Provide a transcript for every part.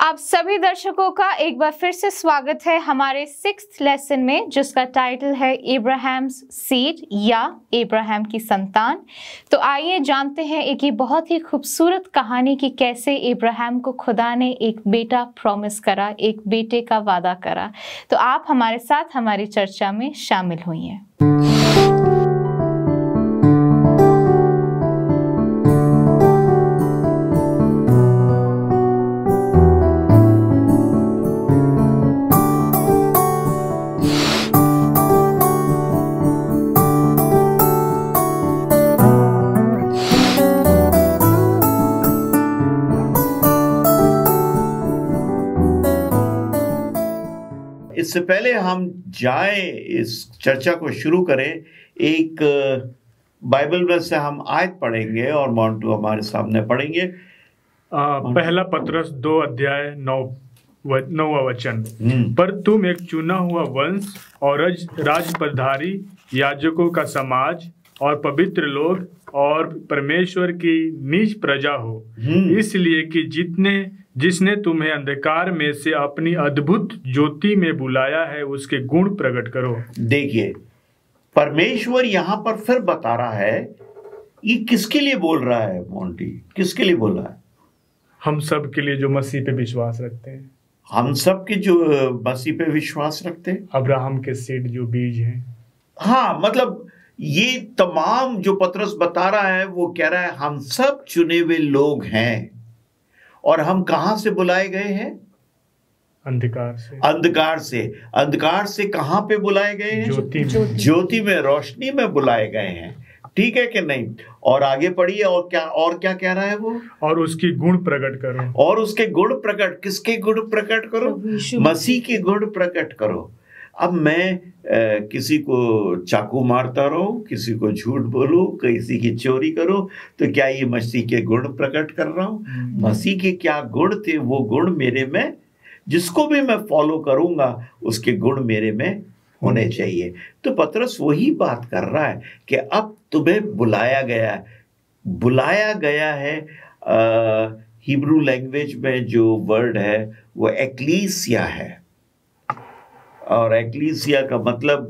आप सभी दर्शकों का एक बार फिर से स्वागत है हमारे 6th लेसन में, जिसका टाइटल है इब्राहिम्स सीड या इब्राहिम की संतान। तो आइए जानते हैं एक ये बहुत ही खूबसूरत कहानी कि कैसे इब्राहिम को खुदा ने एक बेटा प्रॉमिस करा, एक बेटे का वादा करा। तो आप हमारे साथ हमारी चर्चा में शामिल हुई हैं। इससे पहले हम जाएं इस चर्चा को शुरू करें, एक बाइबल में से हम आयत पढ़ेंगे और मोंटू हमारे सामने पढ़ेंगे। पहला पतरस 2:9 वचन। पर तुम एक चुना हुआ वंश और राजपदधारी, याजकों का समाज और पवित्र लोग और परमेश्वर की निज प्रजा हो, इसलिए कि जिसने तुम्हें अंधकार में से अपनी अद्भुत ज्योति में बुलाया है, उसके गुण प्रकट करो। देखिए, परमेश्वर यहाँ पर फिर बता रहा है, ये किसके लिए बोल रहा है मोंटी? किसके लिए बोल रहा है? हम सब के लिए जो मसीह पे विश्वास रखते हैं। हम सब के जो मसीह पे विश्वास रखते हैं, अब्राहम के सीड जो बीज हैं। हाँ, मतलब ये तमाम जो पतरस बता रहा है वो कह रहा है हम सब चुने हुए लोग हैं। और हम कहां से बुलाए गए हैं? अंधकार से। अंधकार से कहां पे बुलाए गए हैं? ज्योति में, रोशनी में बुलाए गए हैं। ठीक है कि नहीं? और आगे पढ़िए, और क्या कह रहा है वो? और उसकी गुण प्रकट करो। और उसके गुण प्रकट, किसके गुण प्रकट करो? मसीह के गुण प्रकट करो। अब मैं किसी को चाकू मारता रहूं, किसी को झूठ बोलूं, किसी की चोरी करूं, तो क्या ये मसीह के गुण प्रकट कर रहा हूं? मसीह के क्या गुण थे, वो गुण मेरे में, जिसको भी मैं फॉलो करूंगा उसके गुण मेरे में होने चाहिए। तो पतरस वही बात कर रहा है कि अब तुम्हें बुलाया गया है। हिब्रू लैंग्वेज में जो वर्ड है वो एक्लीसिया है, और एक्लीसिया का मतलब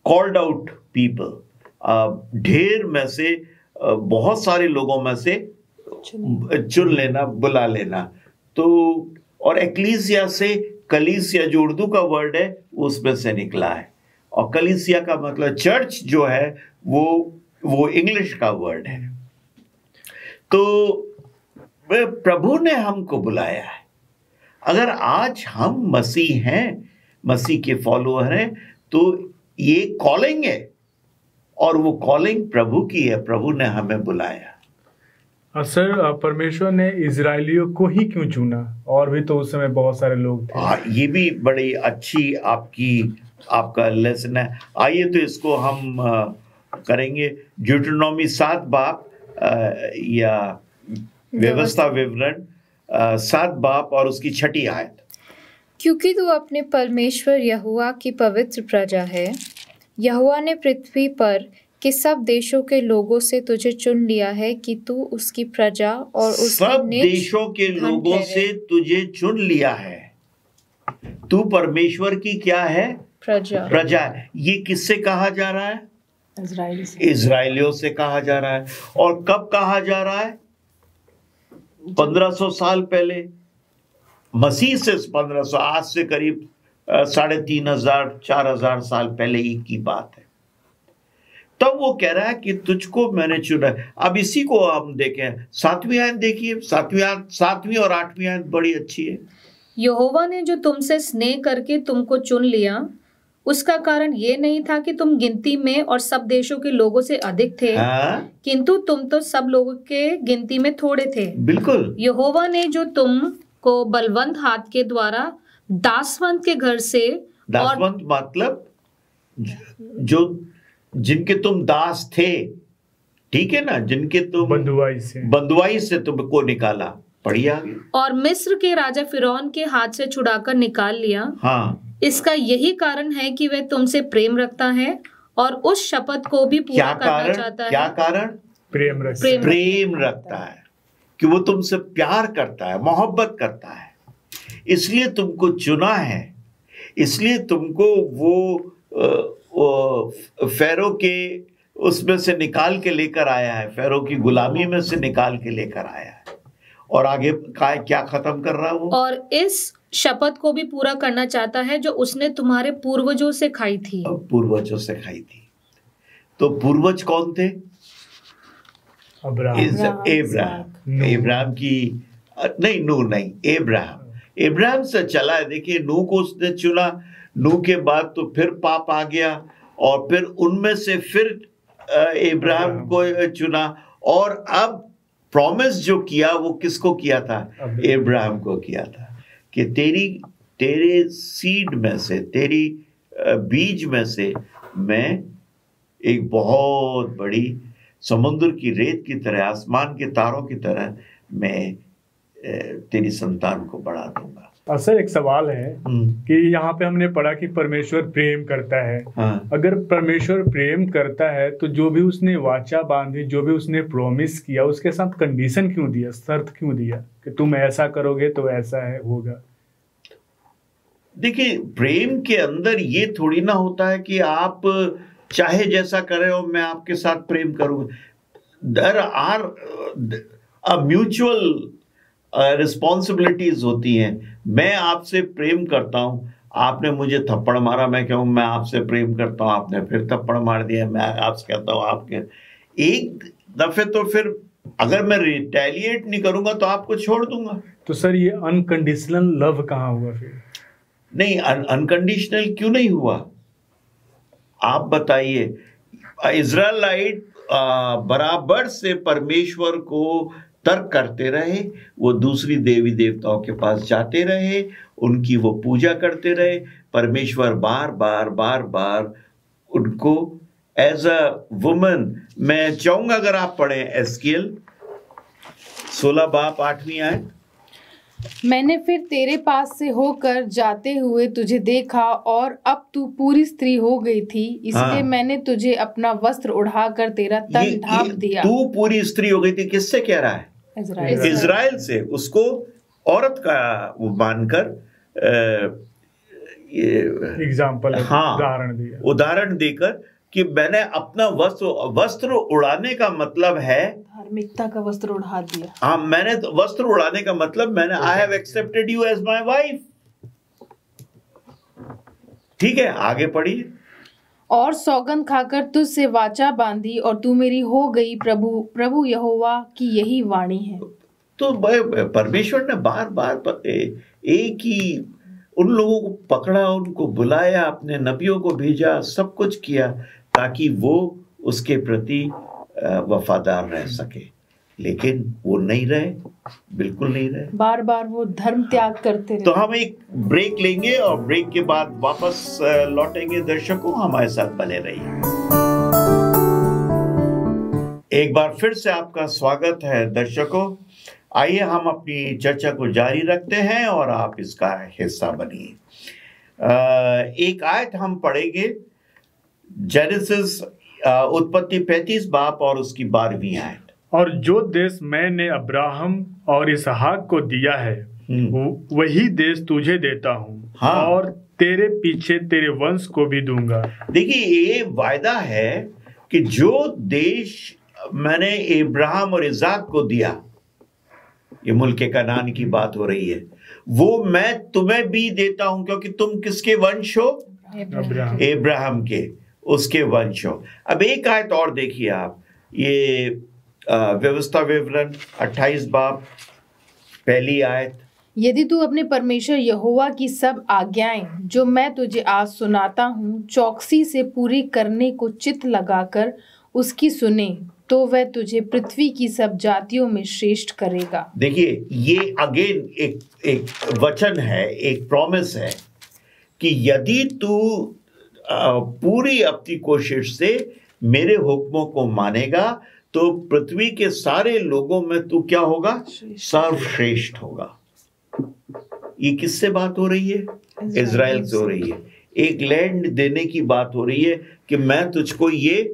कॉल्ड आउट पीपल, ढेर में से बहुत सारे लोगों में से चुन लेना, बुला लेना। तो और एक्लीसिया से कलीसिया जो उर्दू का वर्ड है उसमें से निकला है, और कलीसिया का मतलब चर्च जो है वो इंग्लिश का वर्ड है। तो प्रभु ने हमको बुलाया है। अगर आज हम मसीह हैं, मसीह के फॉलोअर हैं, तो ये कॉलिंग है, और वो कॉलिंग प्रभु की है। प्रभु ने हमें बुलाया। सर, परमेश्वर ने इजराइलियों को ही क्यों चुना? और भी तो उस समय बहुत सारे लोग थे। ये भी बड़ी अच्छी आपका लेसन है। आइए तो इसको हम करेंगे। ड्यूटेरोनोमी 7 बाब या व्यवस्था विवरण 7 बाब और उसकी 6ठी आयत। क्योंकि तू अपने परमेश्वर यहोवा की पवित्र प्रजा है, यहोवा ने पृथ्वी पर के सब देशों के लोगों से तुझे चुन लिया है कि तू उसकी प्रजा और उसकी सब देशों के लोगों से तुझे चुन लिया है। तू परमेश्वर की क्या है? प्रजा। ये किससे कहा जा रहा है? इजराइलियों से कहा जा रहा है। और कब कहा जा रहा है? 1500 साल पहले। मसीह से 1500, आज से करीब 3500-4000 साल पहले की बात है। तब वो कह रहा है कि तुझको मैंने चुना। अब इसी को हम देखें, 7वीं आयत देखिए। 7वीं और 8वीं आयत बड़ी अच्छी है। यहोवा ने जो तुमसे स्नेह करके तुमको चुन लिया, उसका कारण ये नहीं था कि तुम गिनती में और सब देशों के लोगों से अधिक थे, किंतु तुम तो सब लोगों के गिनती में थोड़े थे। बिल्कुल। यहोवा ने जो तुमको बलवंत हाथ के द्वारा दासवंत के घर से, दासवंत मतलब जो जिनके तुम दास थे, ठीक है ना, जिनके तुम बंधुआई से तुमको निकाला। पढ़िए आगे। और मिस्र के राजा फिरौन के हाथ से छुड़ाकर निकाल लिया। हाँ, इसका यही कारण है कि वह तुमसे प्रेम रखता है और उस शपथ को भी पूरा करना चाहता है। क्या कारण? प्रेम रखता है। कि वो तुमसे प्यार करता है, मोहब्बत करता है, इसलिए तुमको चुना है, इसलिए तुमको वो फेरो के उसमें से निकाल के लेकर आया है, फेरो की गुलामी में से निकाल के लेकर आया है। और आगे क्या खत्म कर रहा है वो? और इस शपथ को भी पूरा करना चाहता है जो उसने तुम्हारे पूर्वजों से खाई थी। पूर्वजों से खाई थी। तो पूर्वज कौन थे? इब्राहिम की नहीं, नूह नहीं, इब्राहिम से चला है। देखिए, नूह को उसने चुना, नूह के बाद तो फिर पाप आ गया, और फिर उनमें से फिर इब्राहिम को चुना, और अब प्रॉमिस जो किया वो किसको किया था? इब्राहिम को किया था कि तेरे सीड में से, तेरी बीज में से मैं एक बहुत बड़ी समुद्र की रेत की तरह, आसमान के तारों की तरह मैं तेरी संतान को बढ़ा दूंगा। सर, एक सवाल है कि यहाँ पे हमने पढ़ा कि परमेश्वर प्रेम करता है। हाँ। अगर परमेश्वर प्रेम करता है तो जो भी उसने वाचा बांधी, जो भी उसने प्रॉमिस किया, उसके साथ कंडीशन क्यों दिया, शर्त क्यों दिया कि तुम ऐसा करोगे तो ऐसा है होगा? देखिए, प्रेम के अंदर ये थोड़ी ना होता है कि आप चाहे जैसा करे हो मैं आपके साथ प्रेम करूंगा। देयर आर म्यूचुअल रिस्पॉन्सिबिलिटीज होती हैं। मैं आपसे प्रेम करता हूं, आपने मुझे थप्पड़ मारा, मैं कहूं मैं आपसे प्रेम करता हूं, आपने फिर थप्पड़ मार दिया, मैं आपसे कहता हूं आपके एक दफे, तो फिर अगर मैं रिटेलिएट नहीं करूंगा तो आपको छोड़ दूंगा। तो सर, ये अनकंडीशनल लव कहाँ हुआ फिर? नहीं, अनकंडीशनल क्यों नहीं हुआ आप बताइए। इजराइलाइट बराबर से परमेश्वर को तर्क करते रहे, वो दूसरी देवी देवताओं के पास जाते रहे, उनकी वो पूजा करते रहे। परमेश्वर बार बार उनको एज अ वुमन, मैं चाहूंगा अगर आप पढ़ें एस्केल 16 बाप 8वीं आयत। मैंने फिर तेरे पास से होकर जाते हुए तुझे देखा, और अब तू पूरी स्त्री हो गई थी, इसलिए मैंने तुझे अपना वस्त्र उड़ाकर तेरा तन ढांप दिया। तू पूरी स्त्री हो गई थी, किससे कह रहा है? इजराइल से। उसको औरत का वो मानकर एग्जाम्पल, उदाहरण देकर कि मैंने अपना वस्त्र उड़ाने का मतलब है धार्मिकता का वस्त्र उड़ा दिया। हाँ, मैंने वस्त्र उड़ाने का मतलब मैंने I have accepted you as my wife. ठीक है, आगे पढ़िए। और सौगंध खाकर तुझसे वाचा बांधी, और तू मेरी हो गई, प्रभु यहोवा की यही वाणी है। तो परमेश्वर ने बार बार एक ही उन लोगों को पकड़ा, उनको बुलाया, अपने नबियों को भेजा, सब कुछ किया ताकि वो उसके प्रति वफादार रह सके, लेकिन वो नहीं रहे, बिल्कुल नहीं रहे, बार बार वो धर्म त्याग करते रहे। तो हम एक ब्रेक लेंगे और ब्रेक के बाद वापस लौटेंगे। दर्शकों, हमारे साथ बने रहिए। एक बार फिर से आपका स्वागत है दर्शकों। आइए हम अपनी चर्चा को जारी रखते हैं और आप इसका हिस्सा बनिए। एक आयत हम पढ़ेंगे, जेनेसिस उत्पत्ति 35 बाप और उसकी 12वीं आयत। और जो देश मैंने अब्राहम और इसहाक को दिया है, वही देश तुझे देता हूँ। हाँ। और तेरे पीछे तेरे वंश को भी दूंगा। देखिए, ये वायदा है कि जो देश मैंने इब्राहिम और इसाक को दिया, ये मुल्क कनान की बात हो रही है, वो मैं तुम्हें भी देता हूं, क्योंकि तुम किसके वंश हो? इब्राहिम के, उसके वंश हो। अब एक आयत और देखिए आप, ये व्यवस्था विवरण 28 बाब 1 आयत। यदि तू अपने परमेश्वर यहोवा की सब आज्ञाएं जो मैं तुझे आज सुनाता हूँ चौकसी से पूरी करने को चित्त लगाकर उसकी सुने, तो वह तुझे पृथ्वी की सब जातियों में श्रेष्ठ करेगा। देखिए, ये अगेन एक वचन है, एक प्रॉमिस है कि यदि तू पूरी अपनी कोशिश से मेरे हुक्मों को मानेगा तो पृथ्वी के सारे लोगों में तू क्या होगा? सर्वश्रेष्ठ होगा। ये किससे बात हो रही है? इजराइल से हो रही है। एक लैंड देने की बात हो रही है कि मैं तुझको ये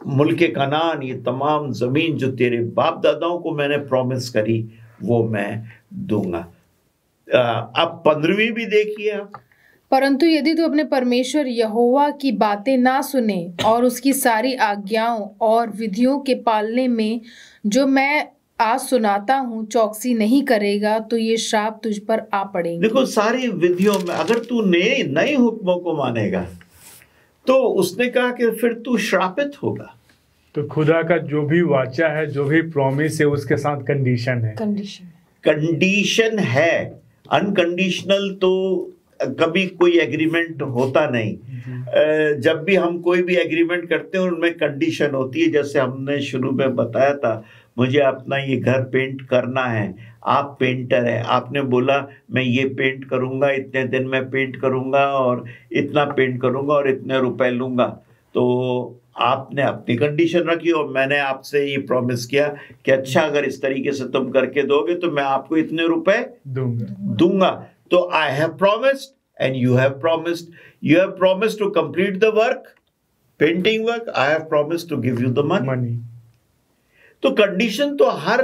मुल्क कनान, ये तमाम जमीन जो तेरे बाप दादाओं को मैंने प्रॉमिस करी वो मैं दूंगा। अब 15वीं भी देखिए आप। परंतु यदि तू अपने परमेश्वर यहोवा की बातें ना सुने और उसकी सारी आज्ञाओं और विधियों के पालने में जो मैं आज सुनाता हूँ चौकसी नहीं करेगा तो ये श्राप तुझ पर आ पड़ेंगे। देखो, सारी विधियों में अगर तू नए हुक्मों को मानेगा तो उसने कहा कि फिर तू श्रापित होगा। तो खुदा का जो भी वाचा है, जो भी प्रॉमिस है, उसके साथ कंडीशन है। कंडीशन है। अनकंडीशनल तो कभी कोई एग्रीमेंट होता नहीं। जब भी हम कोई भी एग्रीमेंट करते हैं उनमें कंडीशन होती है। जैसे हमने शुरू में बताया था, मुझे अपना ये घर पेंट करना है, आप पेंटर हैं, आपने बोला मैं ये पेंट करूंगा, इतने दिन में पेंट करूंगा और इतना पेंट करूंगा और इतने रुपए लूंगा। तो आपने अपनी कंडीशन रखी और मैंने आपसे ये प्रॉमिस किया कि अच्छा अगर इस तरीके से तुम करके दोगे तो मैं आपको इतने रुपए दूंगा। तो I have promised and you have promised. You have promised to complete the work, painting work. I have promised to give you the money. तो कंडीशन तो हर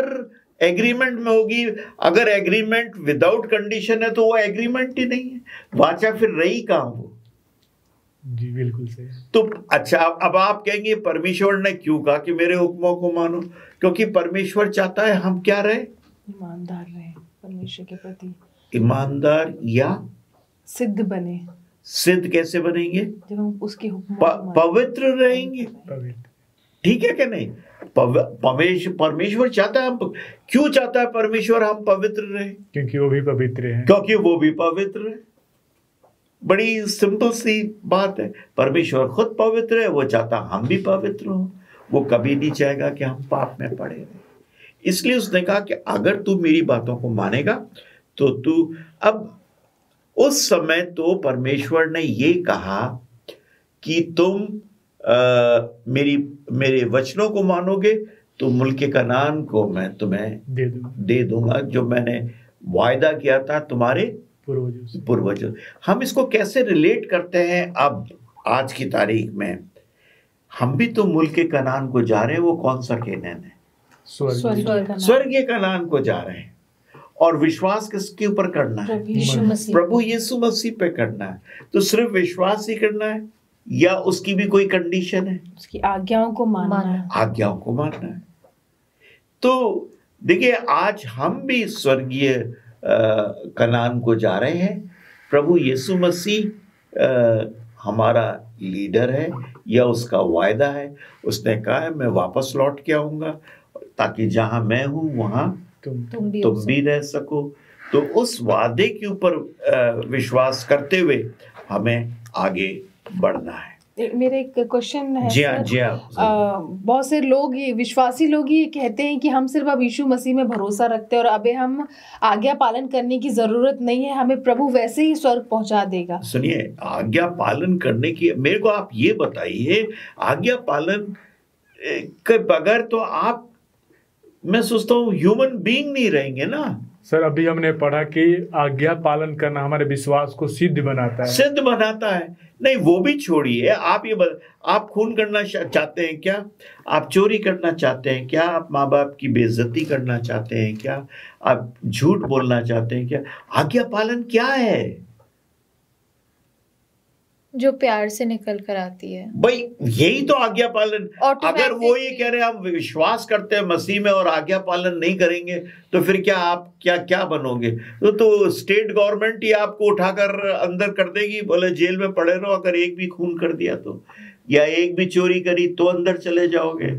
एग्रीमेंट में होगी। अगर एग्रीमेंट विदाउट कंडीशन है तो वो एग्रीमेंट ही नहीं है, वाचा फिर रही कहां वो। जी बिल्कुल सही। तो अच्छा, अब आप कहेंगे परमेश्वर ने क्यों कहा कि मेरे हुक्मों को मानो? क्योंकि परमेश्वर चाहता है हम क्या रहे? ईमानदार रहे परमेश्वर के प्रति। ईमानदार या सिद्ध बने। सिद्ध कैसे बनेंगे? जब हम उसके हुक्म पवित्र रहेंगे। ठीक है कि नहीं? परमेश्वर चाहता है हम, क्यों चाहता है परमेश्वर हम पवित्र रहे? क्योंकि वो भी पवित्र है। क्योंकि वो भी पवित्र है। बड़ी सिंपल सी बात है। परमेश्वर खुद पवित्र है, वो चाहता हम भी पवित्र हो। वो कभी नहीं चाहेगा कि हम पाप में पड़े रहें। इसलिए उसने कहा कि अगर तू मेरी बातों को मानेगा तो तू। अब उस समय तो परमेश्वर ने ये कहा कि तुम मेरे वचनों को मानोगे तो मुल्क कनान को मैं तुम्हें दे दूंगा, जो मैंने वायदा किया था तुम्हारे पूर्वजों। हम इसको कैसे रिलेट करते हैं? अब आज की तारीख में हम भी तो मुल्क कनान को जा रहे हैं। वो कौन सा केनान है? स्वर्गीय कनान को जा रहे हैं। और विश्वास किसके ऊपर करना है? प्रभु यीशु मसीह पे करना है। तो सिर्फ विश्वास ही करना है या उसकी भी कोई कंडीशन है? उसकी आज्ञाओं को मानना है। आज्ञाओं को मानना है। तो देखिए, आज हम भी स्वर्गीय कनान को जा रहे हैं। प्रभु यीशु मसीह हमारा लीडर है या उसका वायदा है। उसने कहा है मैं वापस लौट के आऊंगा ताकि जहां मैं हूं वहां तुम भी रह सको। तो उस वादे के ऊपर विश्वास करते हुए हमें आगे बढ़ना है। मेरे एक क्वेश्चन है। जी हाँ। बहुत से लोग, ये विश्वासी लोग ये कहते हैं कि हम सिर्फ अब यीशु मसीह में भरोसा रखते हैं और अबे हम आज्ञा पालन करने की जरूरत नहीं है, हमें प्रभु वैसे ही स्वर्ग पहुंचा देगा। सुनिए, आज्ञा पालन करने की मेरे को आप ये बताइए, आज्ञा पालन के बगैर तो आप, मैं सोचता हूँ, ह्यूमन बीइंग नहीं रहेंगे ना। सर अभी हमने पढ़ा कि आज्ञा पालन करना हमारे विश्वास को सिद्ध बनाता है। सिद्ध बनाता है। नहीं, वो भी छोड़िए। आप आप खून करना चाहते हैं क्या? आप चोरी करना चाहते हैं क्या? आप माँ बाप की बेइज्जती करना चाहते हैं क्या? आप झूठ बोलना चाहते हैं क्या? आज्ञा पालन क्या है? जो प्यार से निकल कर आती है भाई, यही तो आज्ञा पालन। अगर वो ये कह रहे हैं हम विश्वास करते हैं मसीह में और आज्ञा पालन नहीं करेंगे तो फिर क्या आप क्या बनोगे? तो स्टेट गवर्नमेंट ही आपको उठाकर अंदर कर देगी, बोले जेल में पड़े रहो। अगर एक भी खून कर दिया तो, या एक भी चोरी करी तो अंदर चले जाओगे,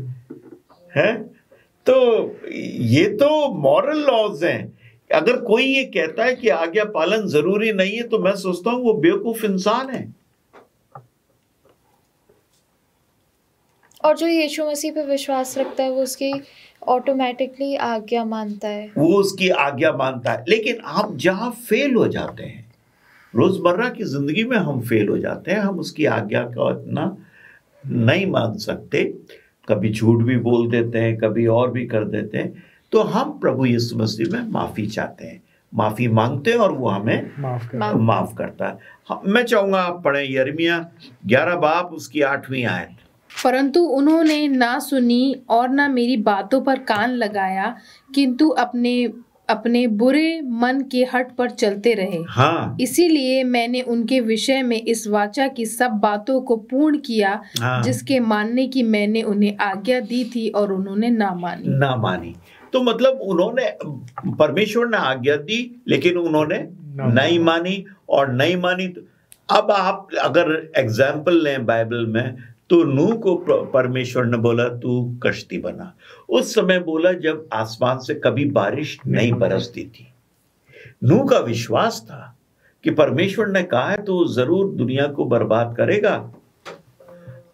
हैं? तो ये तो मॉरल लॉज हैं। अगर कोई ये कहता है कि आज्ञा पालन जरूरी नहीं है तो मैं सोचता हूं वो बेवकूफ इंसान है। और जो यीशु मसीह पे विश्वास रखता है वो उसकी ऑटोमेटिकली आज्ञा मानता है। वो उसकी आज्ञा मानता है। लेकिन आप जहां फेल हो जाते हैं, रोजमर्रा की जिंदगी में हम फेल हो जाते हैं, हम उसकी आज्ञा को इतना नहीं मान सकते, कभी झूठ भी बोल देते हैं, कभी और भी कर देते हैं, तो हम प्रभु यीशु मसीह में माफी चाहते हैं, माफी मांगते हैं और वो हमें माफ करता है। मैं चाहूंगा आप पढ़ें यिर्मयाह 11 बाब उसकी 8वीं आयत। परंतु उन्होंने ना सुनी और ना मेरी बातों पर कान लगाया, किंतु अपने अपने बुरे मन के हट पर चलते रहे। हाँ, इसीलिए मैंने उनके विषय में इस वाचा की सब बातों को पूर्ण किया, हाँ। जिसके मानने की मैंने उन्हें आज्ञा दी थी और उन्होंने ना मानी। तो मतलब उन्होंने, परमेश्वर ने आज्ञा दी लेकिन उन्होंने नहीं मानी, और नहीं मानी। तो अब आप अगर एग्जाम्पल लें बाइबल में, तो नूह को परमेश्वर ने बोला तू कश्ती बना। उस समय बोला जब आसमान से कभी बारिश नहीं बरसती थी। नूह का विश्वास था कि परमेश्वर ने कहा है तो जरूर दुनिया को बर्बाद करेगा।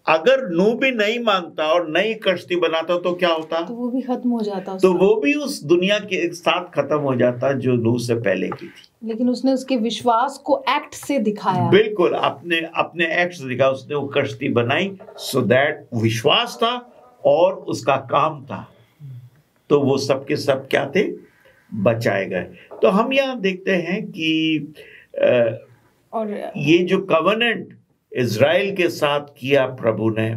अगर नूह भी नहीं मानता और नई कश्ती बनाता तो क्या होता? तो वो भी खत्म हो जाता। तो वो भी उस दुनिया के साथ खत्म हो जाता जो नूह से पहले की थी। लेकिन उसने उसके विश्वास को एक्ट से दिखाया। बिल्कुल, अपने एक्ट से दिखाया। उसने वो कश्ती बनाई, सो दैट विश्वास था और उसका काम था, तो वो सबके सब क्या थे? बचाए गए। तो हम यहाँ देखते हैं कि और ये जो कवेनेंट इज़राइल के साथ किया प्रभु ने,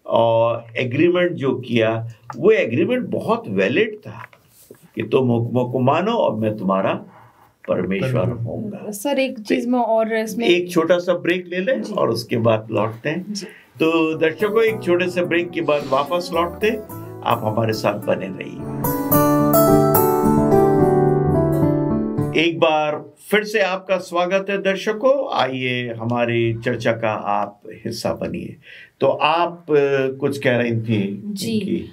और एग्रीमेंट जो किया, वो एग्रीमेंट बहुत वैलिड था कि तुम हुक्मों को मानो और मैं तुम्हारा परमेश्वर होऊंगा। सर एक चीज में और इसमें एक छोटा सा ब्रेक ले लें और उसके बाद लौटते हैं। तो दर्शकों, एक छोटे से ब्रेक के बाद वापस लौटते, आप हमारे साथ बने रहिए। एक बार फिर से आपका स्वागत है दर्शकों। आइए हमारी चर्चा का आप हिस्सा बनिए। तो आप कुछ कह रही थी जी।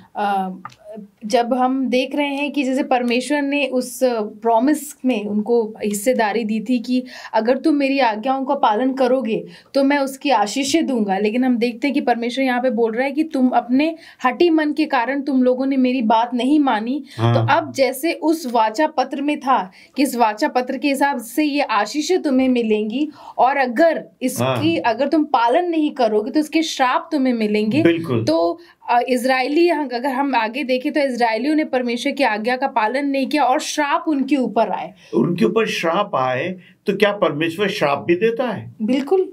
जब हम देख रहे हैं कि जैसे परमेश्वर ने उस प्रॉमिस में उनको हिस्सेदारी दी थी कि अगर तुम मेरी आज्ञाओं का पालन करोगे तो मैं उसकी आशीषें दूंगा, लेकिन हम देखते हैं कि परमेश्वर यहाँ पे बोल रहा है कि तुम अपने हठी मन के कारण तुम लोगों ने मेरी बात नहीं मानी। हाँ। तो अब जैसे उस वाचा पत्र में था कि इस वाचा पत्र के हिसाब से ये आशीषें तुम्हें मिलेंगी, और अगर इसकी अगर तुम पालन नहीं करोगे तो इसके श्राप तुम्हें मिलेंगे। तो इजरायली, अगर हम आगे देखें तो इजरायलियों ने परमेश्वर की आज्ञा का पालन नहीं किया और श्राप उनके ऊपर आए। उनके ऊपर श्राप आए तो क्या परमेश्वर श्राप भी देता है? बिल्कुल,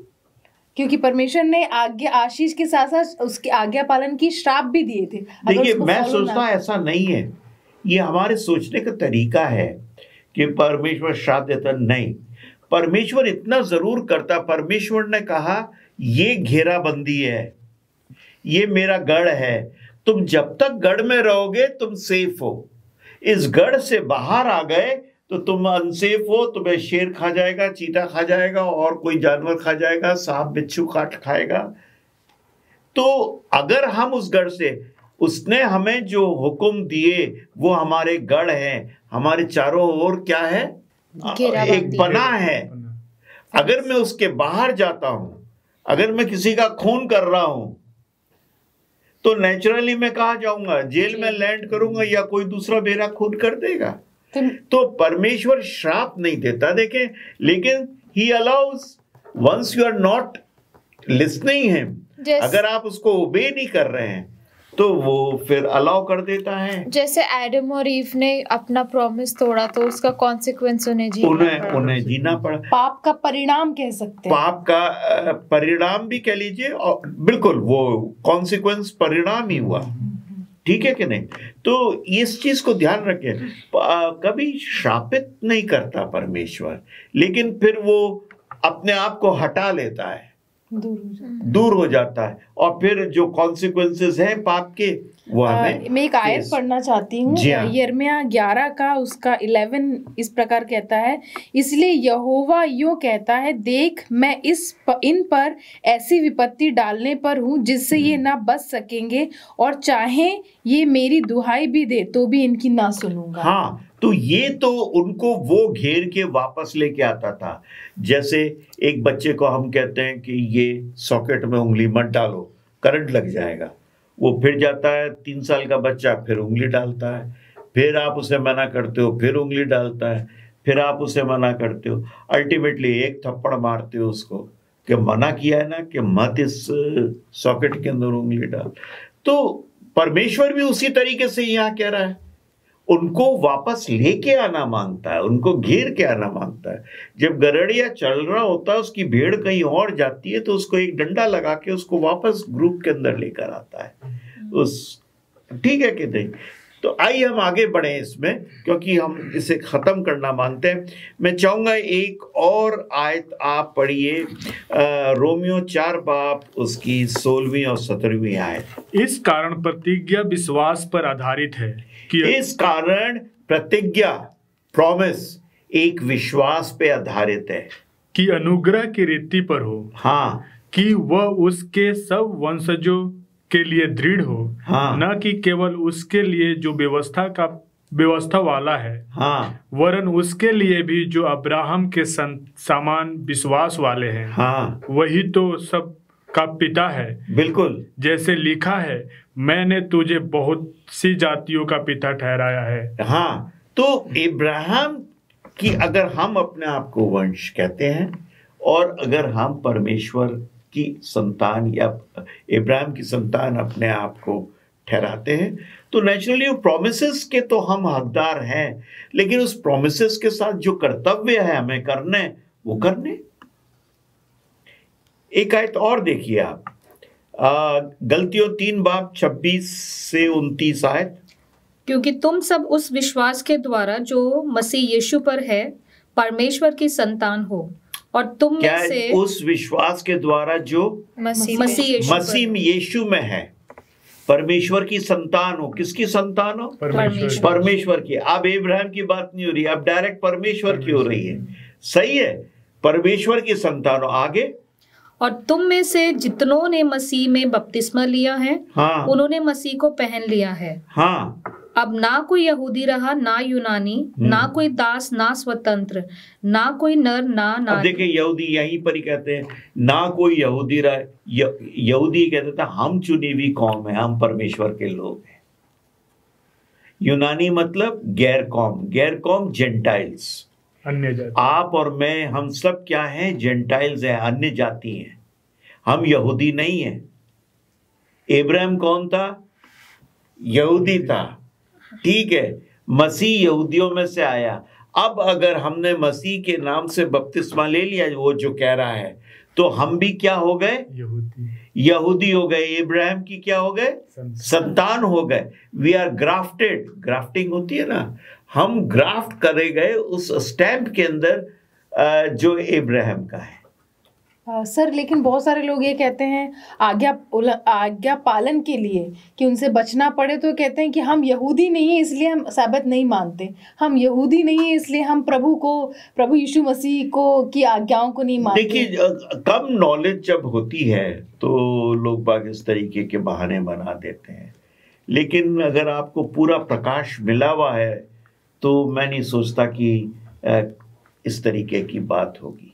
क्योंकि परमेश्वर ने आज्ञा आशीष के साथ साथ उसकी आज्ञा पालन की श्राप भी दिए थे। देखिए, मैं सोचता ऐसा नहीं है, ये हमारे सोचने का तरीका है कि परमेश्वर श्राप देता। नहीं, परमेश्वर इतना जरूर करता। परमेश्वर ने कहा ये घेराबंदी है, ये मेरा गढ़ है, तुम जब तक गढ़ में रहोगे तुम सेफ हो। इस गढ़ से बाहर आ गए तो तुम अनसेफ हो। तुम्हें शेर खा जाएगा, चीता खा जाएगा, और कोई जानवर खा जाएगा, सांप बिच्छू काट खाएगा। तो अगर हम उस गढ़ से, उसने हमें जो हुक्म दिए वो हमारे गढ़ हैं, हमारे चारों ओर क्या है? एक पनाह है। अगर मैं उसके बाहर जाता हूं, अगर मैं किसी का खून कर रहा हूं, तो नेचुरली मैं कहाँ जाऊंगा? जेल में लैंड करूंगा या कोई दूसरा मेरा खून कर देगा। तो परमेश्वर श्राप नहीं देता, देखें, लेकिन he allows, once you are not listening him, अगर आप उसको ओबे नहीं कर रहे हैं तो वो फिर अलाउ कर देता है। जैसे एडम और ईव ने अपना प्रॉमिस तोड़ा तो उसका कॉन्सिक्वेंस उन्हें जीना पड़ा। पाप का परिणाम कह सकते हैं। पाप का परिणाम भी कह लीजिए, और बिल्कुल वो कॉन्सिक्वेंस परिणाम ही हुआ। ठीक है कि नहीं? तो इस चीज को ध्यान रखें, कभी श्रापित नहीं करता परमेश्वर, लेकिन फिर वो अपने आप को हटा लेता है, दूर हो जाता है, और फिर जो कॉन्सिक्वेंसेस हैं पाप के वो हमें। मैं एक आयत पढ़ना चाहती हूँ, यिर्मयाह 11 का उसका 11 इस प्रकार कहता है, इसलिए यहोवा यूं कहता है, देख मैं इन पर ऐसी विपत्ति डालने पर हूँ जिससे ये ना बच सकेंगे, और चाहे ये मेरी दुहाई भी दे तो भी इनकी ना सुनूंगा। हाँ, तो ये तो उनको वो घेर के वापस लेके आता था। जैसे एक बच्चे को हम कहते हैं कि ये सॉकेट में उंगली मत डालो, करंट लग जाएगा। वो फिर जाता है, 3 साल का बच्चा फिर उंगली डालता है, फिर आप उसे मना करते हो, फिर उंगली डालता है, फिर आप उसे मना करते हो, अल्टीमेटली एक थप्पड़ मारते हो उसको कि मना किया है ना कि मत इस सॉकेट के अंदर उंगली डाल। तो परमेश्वर भी उसी तरीके से यहाँ कह रहा है, उनको वापस लेके आना मांगता है, उनको घेर के आना मांगता है। जब गरड़िया चल रहा होता है, उसकी भेड़ कहीं और जाती है, तो उसको एक डंडा लगा के उसको वापस ग्रुप के अंदर लेकर आता है। ठीक है कि नहीं? तो आइए हम आगे बढ़े इसमें, क्योंकि हम इसे खत्म करना मांगते हैं। मैं चाहूंगा एक और आयत आप पढ़िए, रोमियो 4 बाब उसकी 16वीं और 17वीं आयत। इस कारण प्रतिज्ञा विश्वास पर आधारित है कि इस कारण प्रतिज्ञा, प्रॉमिस, एक विश्वास पे आधारित है कि अनुग्रह की रीति पर हो, हाँ, कि वह उसके सब वंशजों के लिए दृढ़ हो, हाँ, न कि केवल उसके लिए जो व्यवस्था वाला है, हाँ, वरन उसके लिए भी जो अब्राहम के समान विश्वास वाले हैं। हाँ, वही तो सब का पिता है। बिल्कुल, जैसे लिखा है, मैंने तुझे बहुत सी जातियों का पिता ठहराया है। हाँ। तो इब्राहिम की अगर हम अपने आप को वंश कहते हैं, और अगर हम परमेश्वर की संतान या इब्राहिम की संतान अपने आप को ठहराते हैं, तो नेचुरली वो प्रोमिसेस के तो हम हकदार हैं, लेकिन उस प्रोमिसेस के साथ जो कर्तव्य है हमें करने, वो करने। एक आयत और देखिए आप, गलतियों 3 बाब 26 से 29 आयत। क्योंकि तुम सब उस विश्वास के द्वारा जो मसीह यीशु पर है परमेश्वर की संतान हो, और तुम क्या में से उस विश्वास के द्वारा जो मसीह यीशु में है परमेश्वर की संतान हो। किसकी संतान हो? परमेश्वर की। अब इब्राहिम की बात नहीं हो रही, अब डायरेक्ट परमेश्वर की हो रही है। सही है, परमेश्वर की संतान हो। आगे, और तुम में से जितनों ने मसीह में बपतिस्मा लिया है, हाँ, उन्होंने मसीह को पहन लिया है। हाँ, अब ना कोई यहूदी रहा, ना यूनानी, ना कोई दास, ना स्वतंत्र, ना कोई नर, ना नारी। अब देखिए, यहूदी यहीं पर ही कहते हैं, ना कोई यहूदी रहा। यहूदी कहते थे हम चुनी हुई कौम है, हम परमेश्वर के लोग हैं। यूनानी मतलब गैर कौम, गैर कौम जेंटाइल्स, अन्य जाति। आप और मैं, हम सब क्या हैं? जेंटाइल्स हैं, अन्य जाति हैं। हम यहूदी नहीं हैं। इब्राहिम कौन था? यहूदी था। ठीक है, मसीह यहूदियों में से आया। अब अगर हमने मसीह के नाम से बपतिस्मा ले लिया, वो जो कह रहा है, तो हम भी क्या हो गए? यहूदी हो गए। इब्राहिम की क्या हो गए? संतान हो गए। We are grafted. ग्राफ्टिंग होती है ना, हम ग्राफ्ट करे गए उस स्टैम्प के अंदर जो इब्राहिम का है। सर, लेकिन बहुत सारे लोग ये कहते हैं आज्ञा पालन के लिए कि उनसे बचना पड़े, तो कहते हैं कि हम यहूदी नहीं है इसलिए हम सब्बत नहीं मानते, हम यहूदी नहीं है इसलिए हम प्रभु यीशु मसीह को की आज्ञाओं को नहीं मानते। देखिए, कम नॉलेज जब होती है तो लोग बाग इस तरीके के बहाने बना देते हैं, लेकिन अगर आपको पूरा प्रकाश मिला हुआ है तो मैं नहीं सोचता कि इस तरीके की बात होगी।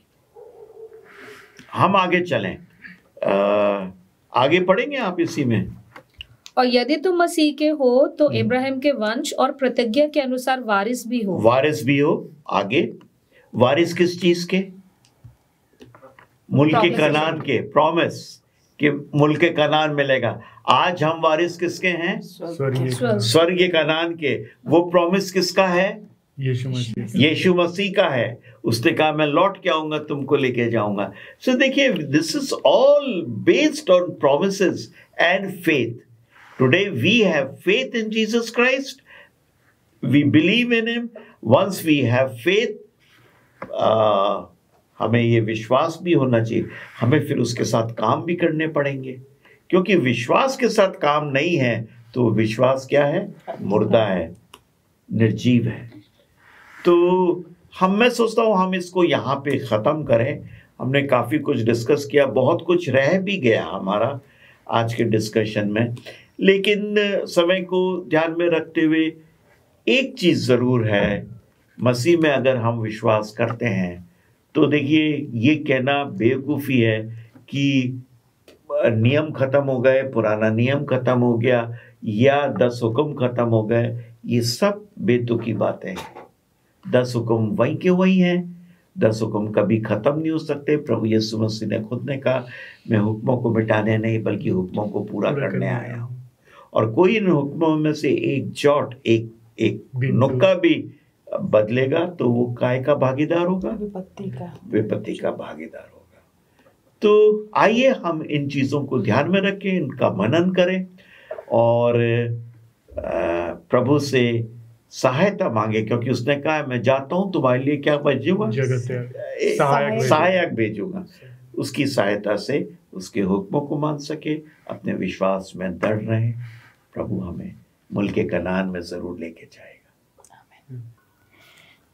हम आगे चलें, आगे पढ़ेंगे आप इसी में। और यदि तुम मसीह के हो तो इब्राहिम के वंश और प्रतिज्ञा के अनुसार वारिस भी हो। वारिस भी हो। आगे, वारिस किस चीज के? मुल्क कनान के, प्रॉमिस कि मुल्क कनान मिलेगा। आज हम वारिस किसके हैं? स्वर्गीय कनान के। वो प्रॉमिस किसका है? यीशु मसीह का है। उसने कहा मैं लौट के आऊंगा, तुमको लेके जाऊंगा। सो देखिए, this is all based on promises and faith. Today we have faith in Jesus Christ, we believe in him. Once we have faith, हमें ये विश्वास भी होना चाहिए, हमें फिर उसके साथ काम भी करने पड़ेंगे, क्योंकि विश्वास के साथ काम नहीं है तो विश्वास क्या है? मुर्दा है, निर्जीव है। तो मैं सोचता हूँ हम इसको यहाँ पे ख़त्म करें। हमने काफ़ी कुछ डिस्कस किया, बहुत कुछ रह भी गया हमारा आज के डिस्कशन में, लेकिन समय को ध्यान में रखते हुए एक चीज़ ज़रूर है, मसीह में अगर हम विश्वास करते हैं तो देखिए, ये कहना बेवकूफ़ी है कि नियम ख़त्म हो गए, पुराना नियम ख़त्म हो गया, या 10 हुक्म ख़त्म हो गए। ये सब बेतुकी बातें हैं। 10 हुक्म वहीं के वहीं हैं। 10 हुक्म कभी ख़त्म नहीं हो सकते। प्रभु यीशु मसीह ने खुद ने कहा, मैं हुक्मों को मिटाने नहीं बल्कि हुक्मों को पूरा करने आया हूँ। और कोई इन हुक्मों में से एक जॉट, एक नुक्का भी बदलेगा तो वो काय का भागीदार होगा? विपत्ति का भागीदार होगा। तो आइए हम इन चीजों को ध्यान में रखें, इनका मनन करें और प्रभु से सहायता मांगे, क्योंकि उसने कहा मैं जाता हूं तुम्हारे लिए क्या भेजूंगा? सहायक भेजूंगा। उसकी सहायता से उसके हुक्मों को मान सके, अपने विश्वास में दृढ़ रहें। प्रभु हमें मुल्क कनान में जरूर लेके जाएगा।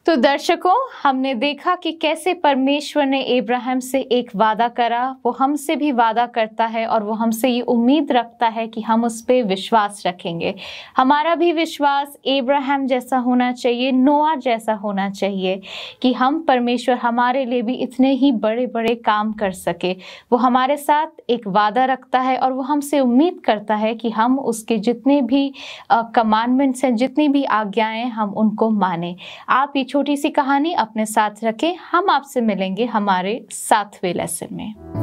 तो दर्शकों, हमने देखा कि कैसे परमेश्वर ने अब्राहम से एक वादा करा, वो हमसे भी वादा करता है और वो हमसे ये उम्मीद रखता है कि हम उस पर विश्वास रखेंगे। हमारा भी विश्वास अब्राहम जैसा होना चाहिए, नोआ जैसा होना चाहिए कि हम परमेश्वर हमारे लिए भी इतने ही बड़े बड़े काम कर सके। वो हमारे साथ एक वादा रखता है और वो हमसे उम्मीद करता है कि हम उसके जितने भी कमांडमेंट्स हैं, जितनी भी आज्ञाएं, हम उनको माने। आप ये छोटी सी कहानी अपने साथ रखें। हम आपसे मिलेंगे हमारे 7वें लेसन में।